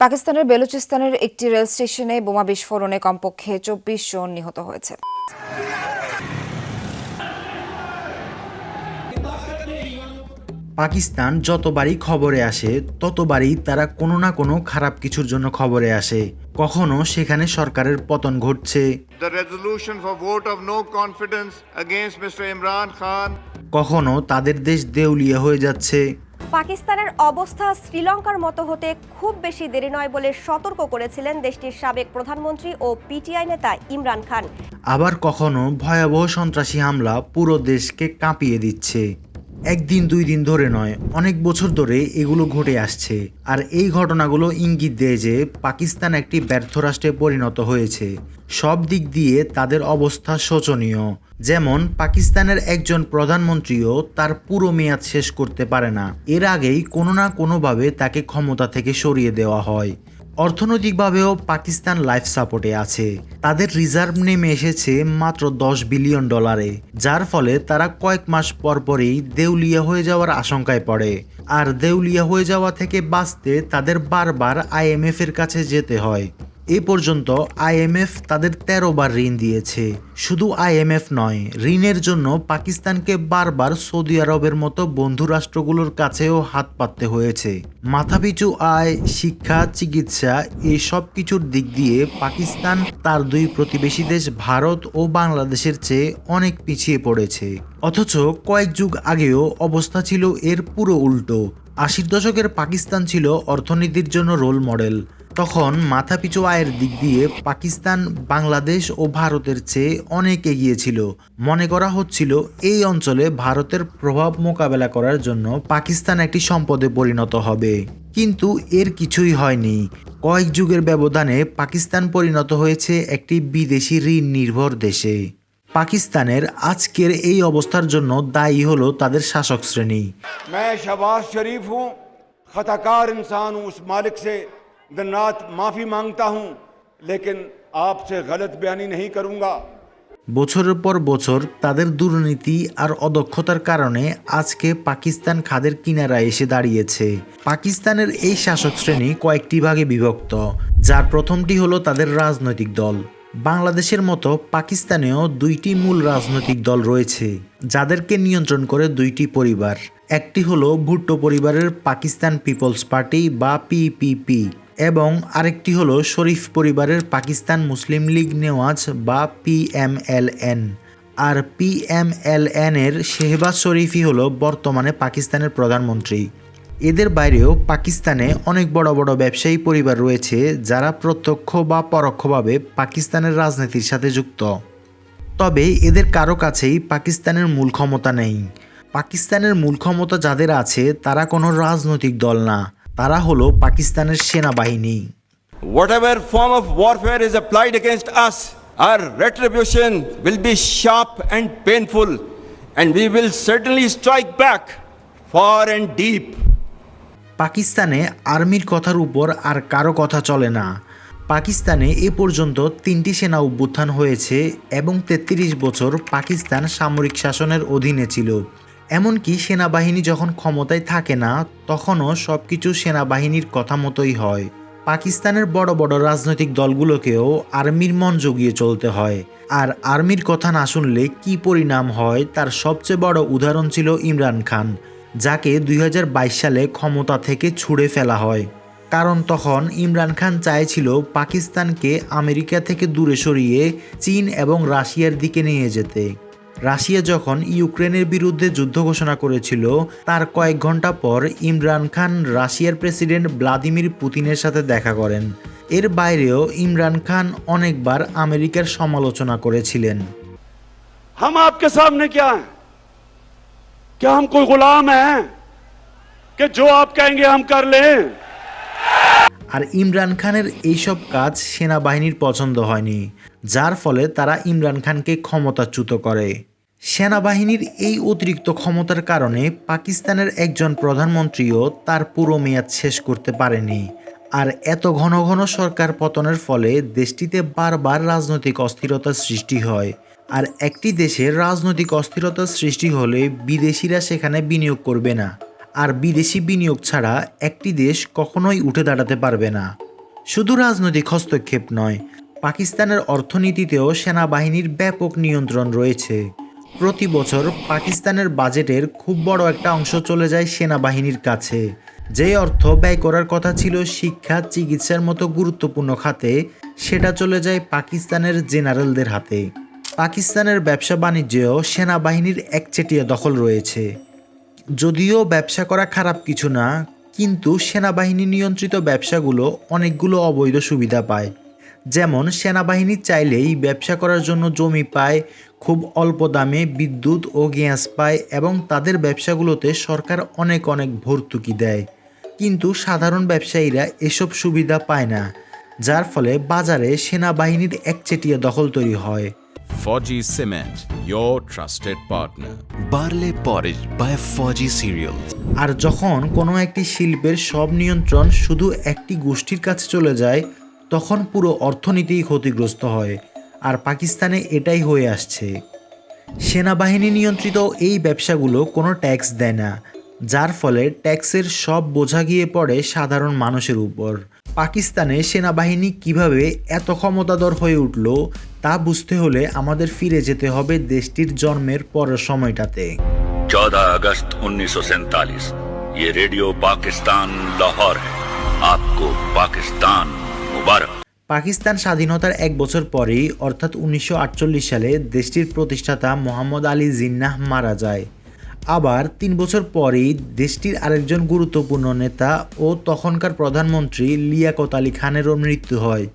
পাকিস্তানের বেলুচিস্তানের একটি রেল স্টেশনে বোমা বিস্ফোরণে কমপক্ষে ২৪ জন নিহত হয়েছে। পাকিস্তান যতবারই খবরে আসে ততবারই তারা কোনো না কোনো খারাপ কিছুর জন্য খবরে আসে। কখনো সেখানে সরকারের পতন ঘটছে, The resolution for vote of no confidence against Mr. Imran Khan. কখনো তাদের দেশ দেউলিয়া হয়ে যাচ্ছে। পাকিস্তানের অবস্থা শ্রীলঙ্কার মতো হতে খুব বেশি দেরি নয় বলে সতর্ক করেছিলেন দেশটির সাবেক প্রধানমন্ত্রী ও পিটিআই নেতা ইমরান খান। আবার কখনো ভয়াবহ সন্ত্রাসী হামলা পুরো দেশকে কাঁপিয়ে দিচ্ছে। একদিন দুই দিন ধরে নয়, অনেক বছর ধরে এগুলো ঘটে আসছে। আর এই ঘটনাগুলো ইঙ্গিত দেয় যে পাকিস্তান একটি ব্যর্থ রাষ্ট্রে পরিণত হয়েছে। সব দিক দিয়ে তাদের অবস্থা শোচনীয়। যেমন পাকিস্তানের একজন প্রধানমন্ত্রীও তার পুরো মেয়াদ শেষ করতে পারে না, এর আগেই কোনো না কোনোভাবে তাকে ক্ষমতা থেকে সরিয়ে দেওয়া হয়। অর্থনৈতিকভাবেও পাকিস্তান লাইফ সাপোর্টে আছে। তাদের রিজার্ভ নেমে এসেছে মাত্র $10 বিলিয়ন, যার ফলে তারা কয়েক মাস পরপরই দেউলিয়া হয়ে যাওয়ার আশঙ্কায় পড়ে। আর দেউলিয়া হয়ে যাওয়া থেকে বাঁচতে তাদের বারবার IMF এর কাছে যেতে হয়। এ পর্যন্ত IMF তাদের 13 বার ঋণ দিয়েছে। শুধু IMF নয়, ঋণের জন্য পাকিস্তানকে বারবার সৌদি আরবের মতো বন্ধু রাষ্ট্রগুলোর কাছেও হাত পাততে হয়েছে। মাথাপিছু আয়, শিক্ষা, চিকিৎসা এই সব কিছুর দিক দিয়ে পাকিস্তান তার দুই প্রতিবেশী দেশ ভারত ও বাংলাদেশের চেয়ে অনেক পিছিয়ে পড়েছে। অথচ কয়েক যুগ আগেও অবস্থা ছিল এর পুরো উল্টো। 80-র দশকের পাকিস্তান ছিল অর্থনীতির জন্য রোল মডেল। তখন মাথাপিছু আয়ের দিক দিয়ে পাকিস্তান বাংলাদেশ ও ভারতের চেয়ে অনেক এগিয়ে ছিল। মনে করা হচ্ছিল এই অঞ্চলে ভারতের প্রভাব মোকাবেলা করার জন্য পাকিস্তান একটি সম্পদে পরিণত হবে। কিন্তু এর কিছুই হয়নি। কয়েক যুগের ব্যবধানে পাকিস্তান পরিণত হয়েছে একটি বিদেশি ঋণ নির্ভর দেশে। পাকিস্তানের আজকের এই অবস্থার জন্য দায়ী হলো তাদের শাসক শ্রেণী। मैं शहबाज शरीफ हूँ, खताकार इंसान हूँ, उस मालिक से दिन रात माफ़ी मांगता हूँ, लेकिन आपसे गलत बयानी नहीं करूँगा। বছরের পর বছর তাদের দুর্নীতি আর অদক্ষতার কারণে আজকে পাকিস্তান খাদের কিনারায় এসে দাঁড়িয়েছে। পাকিস্তানের এই শাসক শ্রেণী কয়েকটি ভাগে বিভক্ত, যার প্রথমটি হলো তাদের রাজনৈতিক দল। বাংলাদেশের মতো পাকিস্তানেও দুইটি মূল রাজনৈতিক দল রয়েছে, যাদেরকে নিয়ন্ত্রণ করে দুইটি পরিবার। একটি হলো ভুট্টো পরিবারের পাকিস্তান পিপলস পার্টি বা PPP, এবং আরেকটি হলো শরীফ পরিবারের পাকিস্তান মুসলিম লীগ নেওয়াজ বা PMLN। আর PMLN এর শেহবাজ শরীফই হলো বর্তমানে পাকিস্তানের প্রধানমন্ত্রী। এদের বাইরেও পাকিস্তানে অনেক বড় বড় ব্যবসায়ী পরিবার রয়েছে, যারা প্রত্যক্ষ বা পরোক্ষভাবে পাকিস্তানের রাজনীতির সাথে যুক্ত। তবে এদের কারো কাছেই পাকিস্তানের মূল ক্ষমতা নেই। পাকিস্তানের মূল ক্ষমতা যাদের আছে তারা কোনো রাজনৈতিক দল না, তারা হলো পাকিস্তানের সেনাবাহিনী। Whatever form of warfare is applied against us, our retribution will be sharp and painful, and we will certainly strike back far and deep. পাকিস্তানে আর্মির কথার উপর আর কারো কথা চলে না। পাকিস্তানে এ পর্যন্ত 3টি সেনা অভ্যুত্থান হয়েছে এবং 33 বছর পাকিস্তান সামরিক শাসনের অধীনে ছিল। এমনকি সেনাবাহিনী যখন ক্ষমতায় থাকে না, তখনও সব কিছু সেনাবাহিনীর কথা মতোই হয়। পাকিস্তানের বড় বড় রাজনৈতিক দলগুলোকেও আর্মির মন জুগিয়ে চলতে হয়। আর আর্মির কথা না শুনলে কি পরিণাম হয় তার সবচেয়ে বড় উদাহরণ ছিল ইমরান খান, যাকে 2022 সালে ক্ষমতা থেকে ছুঁড়ে ফেলা হয়। কারণ তখন ইমরান খান চাইছিল পাকিস্তানকে আমেরিকা থেকে দূরে সরিয়ে চীন এবং রাশিয়ার দিকে নিয়ে যেতে। রাশিয়া যখন ইউক্রেনের বিরুদ্ধে যুদ্ধ ঘোষণা করেছিল, তার কয়েক ঘন্টা পর ইমরান খান রাশিয়ার প্রেসিডেন্ট ভ্লাদিমির পুতিনের সাথে দেখা করেন। এর বাইরেও ইমরান খান অনেকবার আমেরিকার সমালোচনা করেছিলেন। हम आपके सामने क्या हैं? क्या हम कोई गुलाम हैं कि जो आप कहेंगे हम कर लें? আর ইমরান খানের এইসব কাজ সেনাবাহিনীর পছন্দ হয়নি, যার ফলে তারা ইমরান খানকে ক্ষমতাচ্যুত করে। সেনাবাহিনীর এই অতিরিক্ত ক্ষমতার কারণে পাকিস্তানের একজন প্রধানমন্ত্রীও তার পুরো মেয়াদ শেষ করতে পারেনি। আর এত ঘন ঘন সরকার পতনের ফলে দেশটিতে বারবার রাজনৈতিক অস্থিরতার সৃষ্টি হয়। আর একটি দেশের রাজনৈতিক অস্থিরতার সৃষ্টি হলে বিদেশিরা সেখানে বিনিয়োগ করবে না, আর বিদেশি বিনিয়োগ ছাড়া একটি দেশ কখনোই উঠে দাঁড়াতে পারবে না। শুধু রাজনৈতিক হস্তক্ষেপ নয়, পাকিস্তানের অর্থনীতিতেও সেনাবাহিনীর ব্যাপক নিয়ন্ত্রণ রয়েছে। প্রতি বছর পাকিস্তানের বাজেটের খুব বড় একটা অংশ চলে যায় সেনাবাহিনীর কাছে। যে অর্থ ব্যয় করার কথা ছিল শিক্ষা, চিকিৎসার মতো গুরুত্বপূর্ণ খাতে, সেটা চলে যায় পাকিস্তানের জেনারেলদের হাতে। পাকিস্তানের ব্যবসা বাণিজ্যেও সেনাবাহিনীর একচেটিয়া দখল রয়েছে। যদিও ব্যবসা করা খারাপ কিছু না, কিন্তু সেনাবাহিনী নিয়ন্ত্রিত ব্যবসাগুলো অনেকগুলো অবৈধ সুবিধা পায়। যেমন সেনাবাহিনী চাইলেই ব্যবসা করার জন্য জমি পায়, খুব অল্প দামে বিদ্যুৎ ও গ্যাস পায় এবং তাদের ব্যবসাগুলোতে সরকার অনেক ভর্তুকি দেয়। কিন্তু সাধারণ ব্যবসায়ীরা এসব সুবিধা পায় না, যার ফলে বাজারে সেনাবাহিনীর একচেটিয়া দখল তৈরি হয়। Forgy Cement, your trusted partner. Barley porridge by Forgy Cereals. আর যখন কোনো একটি শিল্পের সব নিয়ন্ত্রণ শুধু একটি গোষ্ঠীর কাছে চলে যায়, তখন পুরো অর্থনীতিই ক্ষতিগ্রস্ত হয়। আর পাকিস্তানে এটাই হয়ে আসছে। সেনাবাহিনী নিয়ন্ত্রিত এই ব্যবসাগুলো কোনো ট্যাক্স দেয় না, যার ফলে ট্যাক্সের সব বোঝা গিয়ে পড়ে সাধারণ মানুষের উপর। পাকিস্তানে সেনাবাহিনী কিভাবে এত ক্ষমতাধর হয়ে উঠল তা বুঝতে হলে আমাদের ফিরে যেতে হবে দেশটির জন্মের পরের সময়টাতে। 14 अगस्त 1947 ये रेडियो पाकिस्तान लाहौर है। आपको पाकिस्तान मुबारक। পাকিস্তান স্বাধীনতার এক বছর পরেই অর্থাৎ 1948 সালে দেশটির প্রতিষ্ঠাতা মোহাম্মদ আলী জিন্নাহ মারা যায়। আবার 3 বছর পরেই দেশটির আরেকজন গুরুত্বপূর্ণ নেতা ও তখনকার প্রধানমন্ত্রী লিয়াকত আলী খানেরও মৃত্যু হয়।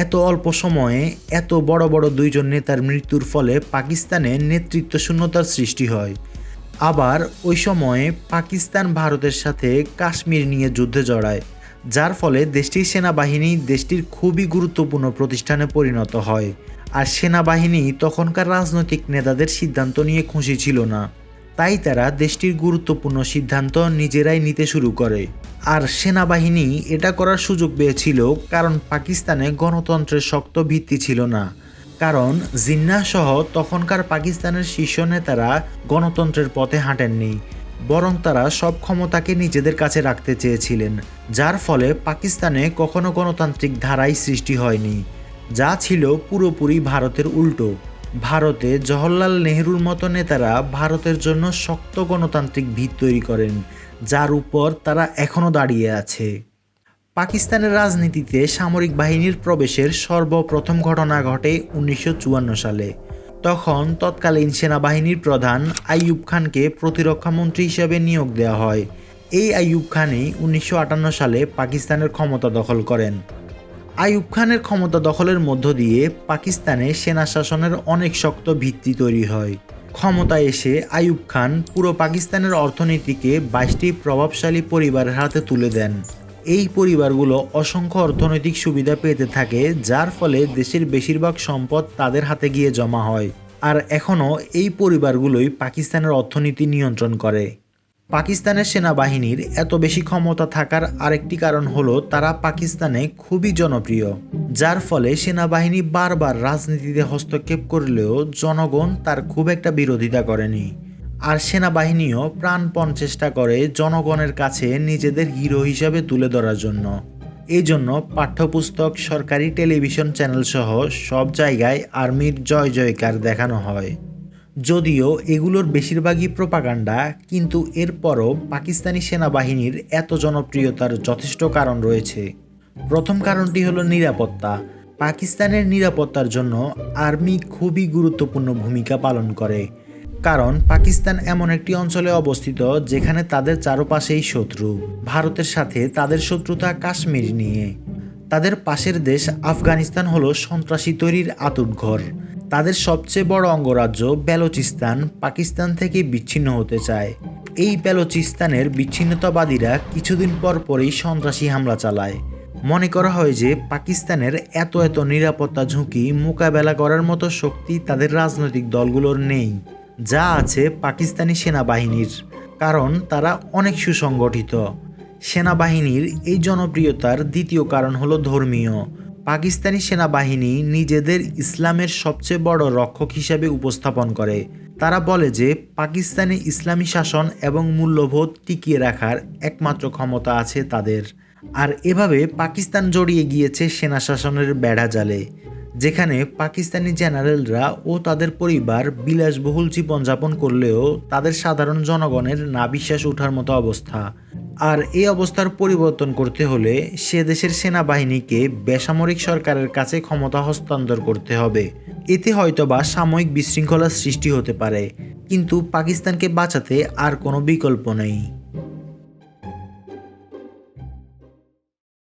এত অল্প সময়ে এত বড় দুইজন নেতার মৃত্যুর ফলে পাকিস্তানে নেতৃত্ব শূন্যতার সৃষ্টি হয়। আবার ওই সময়ে পাকিস্তান ভারতের সাথে কাশ্মীর নিয়ে যুদ্ধে জড়ায়, যার ফলে দেশটির সেনাবাহিনী দেশটির খুবই গুরুত্বপূর্ণ প্রতিষ্ঠানে পরিণত হয়। আর সেনাবাহিনী তখনকার রাজনৈতিক নেতাদের সিদ্ধান্ত নিয়ে খুশি ছিল না, তাই তারা দেশটির গুরুত্বপূর্ণ সিদ্ধান্ত নিজেরাই নিতে শুরু করে। আর সেনাবাহিনী এটা করার সুযোগ পেয়েছিল কারণ পাকিস্তানে গণতন্ত্রের শক্ত ভিত্তি ছিল না। কারণ জিন্নাহ সহ তখনকার পাকিস্তানের শীর্ষ নেতারা গণতন্ত্রের পথে হাঁটেননি, বরং তারা সব ক্ষমতাকে নিজেদের কাছে রাখতে চেয়েছিলেন, যার ফলে পাকিস্তানে কখনো গণতান্ত্রিক ধারাই সৃষ্টি হয়নি, যা ছিল পুরোপুরি ভারতের উল্টো। ভারতে জওহরলাল নেহরুর মতো নেতারা ভারতের জন্য শক্ত গণতান্ত্রিক ভিত তৈরি করেন, যার উপর তারা এখনও দাঁড়িয়ে আছে। পাকিস্তানের রাজনীতিতে সামরিক বাহিনীর প্রবেশের সর্বপ্রথম ঘটনা ঘটে 1954 সালে। তখন তৎকালীন সেনাবাহিনীর প্রধান আইয়ুব খানকে প্রতিরক্ষা মন্ত্রী হিসেবে নিয়োগ দেওয়া হয়। এই আইয়ুব খানই 1958 সালে পাকিস্তানের ক্ষমতা দখল করেন। আইয়ুব খানের ক্ষমতা দখলের মধ্য দিয়ে পাকিস্তানে সেনা শাসনের অনেক শক্ত ভিত্তি তৈরি হয়। ক্ষমতায় এসে আইয়ুব খান পুরো পাকিস্তানের অর্থনীতিকে 22টি প্রভাবশালী পরিবারের হাতে তুলে দেন। এই পরিবারগুলো অসংখ্য অর্থনৈতিক সুবিধা পেতে থাকে, যার ফলে দেশের বেশিরভাগ সম্পদ তাদের হাতে গিয়ে জমা হয়। আর এখনও এই পরিবারগুলোই পাকিস্তানের অর্থনীতি নিয়ন্ত্রণ করে। পাকিস্তানের সেনাবাহিনীর এত বেশি ক্ষমতা থাকার আরেকটি কারণ হলো তারা পাকিস্তানে খুবই জনপ্রিয়, যার ফলে সেনাবাহিনী বারবার রাজনীতিতে হস্তক্ষেপ করলেও জনগণ তার খুব একটা বিরোধিতা করেনি। আর সেনাবাহিনীও প্রাণপণ চেষ্টা করে জনগণের কাছে নিজেদের হিরো হিসাবে তুলে ধরার জন্য। এই জন্য পাঠ্যপুস্তক, সরকারি টেলিভিশন চ্যানেল সহ সব জায়গায় আর্মির জয় জয়কার দেখানো হয়। যদিও এগুলোর বেশিরভাগই প্রোপাগান্ডা, কিন্তু এরপরও পাকিস্তানি সেনাবাহিনীর এত জনপ্রিয়তার যথেষ্ট কারণ রয়েছে। প্রথম কারণটি হলো নিরাপত্তা। পাকিস্তানের নিরাপত্তার জন্য আর্মি খুবই গুরুত্বপূর্ণ ভূমিকা পালন করে, কারণ পাকিস্তান এমন একটি অঞ্চলে অবস্থিত যেখানে তাদের চারপাশেই শত্রু। ভারতের সাথে তাদের শত্রুতা কাশ্মীর নিয়ে। তাদের পাশের দেশ আফগানিস্তান হলো সন্ত্রাসী তৈরির আঁতুড়ঘর। তাদের সবচেয়ে বড় অঙ্গরাজ্য বেলুচিস্তান পাকিস্তান থেকে বিচ্ছিন্ন হতে চায়। এই বেলুচিস্তানের বিচ্ছিন্নতাবাদীরা কিছুদিন পরই সন্ত্রাসী হামলা চালায়। মনে করা হয় যে পাকিস্তানের এত নিরাপত্তা ঝুঁকি মোকাবেলা করার মতো শক্তি তাদের রাজনৈতিক দলগুলোর নেই, যা আছে পাকিস্তানি সেনাবাহিনীর, কারণ তারা অনেক সুসংগঠিত। সেনাবাহিনীর এই জনপ্রিয়তার দ্বিতীয় কারণ হলো ধর্মীয়। পাকিস্তানি সেনাবাহিনী নিজেদের ইসলামের সবচেয়ে বড় রক্ষক হিসেবে উপস্থাপন করে। তারা বলে যে পাকিস্তানে ইসলামী শাসন এবং মূল্যবোধ টিকিয়ে রাখার একমাত্র ক্ষমতা আছে তাদের। আর এভাবে পাকিস্তান জড়িয়ে গিয়েছে সেনা শাসনের বেড়া জালে, যেখানে পাকিস্তানি জেনারেলরা ও তাদের পরিবার বিলাসবহুল জীবনযাপন করলেও তাদের সাধারণ জনগণের না বিশ্বাস ওঠার মতো অবস্থা। আর এই অবস্থার পরিবর্তন করতে হলে সে দেশের সেনাবাহিনীকে বেসামরিক সরকারের কাছে ক্ষমতা হস্তান্তর করতে হবে। এতে হয়তোবা সাময়িক বিশৃঙ্খলার সৃষ্টি হতে পারে, কিন্তু পাকিস্তানকে বাঁচাতে আর কোনো বিকল্প নেই।